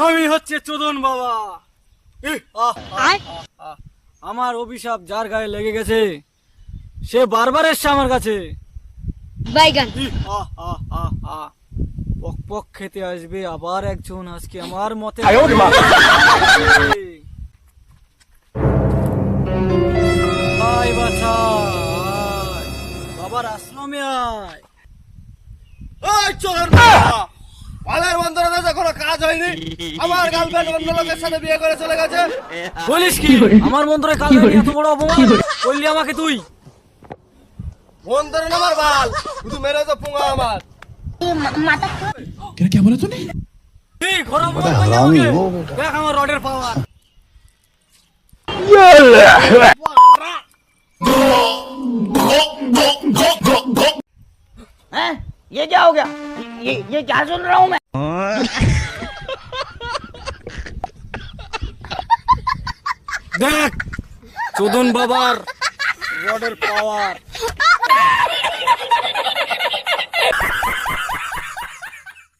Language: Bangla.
আমি হচ্ছে চোদন বাবা। আমার অভিশাপ যার গায়ে লেগে গেছে সে বারবার এসছে আমার কাছে। বাইগান পক পক খেতে আসবে আবার একজন আজকে আমার মতে। আয় বাছা আয়, বাবার আশ্রমে আয়। ওই চোর বাবা, পালের বন্ধরে দেশে কোনো কাজ হয়নি। আমার গার্লফ্রেন্ড অন্য লোকের সাথে বিয়ে করে চলে গেছে। বলিস কি? আমার বন্ধুরে কাল রাতে এত বড় অপমান করলি আমাকে তুই? বন্ধরে আমার বাল শুধু মেরে তো পুঙ্গা আমার। क्या बोला तूने? এই ঘোড়া মোড় কইলে আমাকে। দেখ আমার রডের পাওয়ার। हैं? ये क्या हो गया? ये क्या सुन रहा हूँ मैं? দেখ চোদন বাবার রডের পাওয়ার।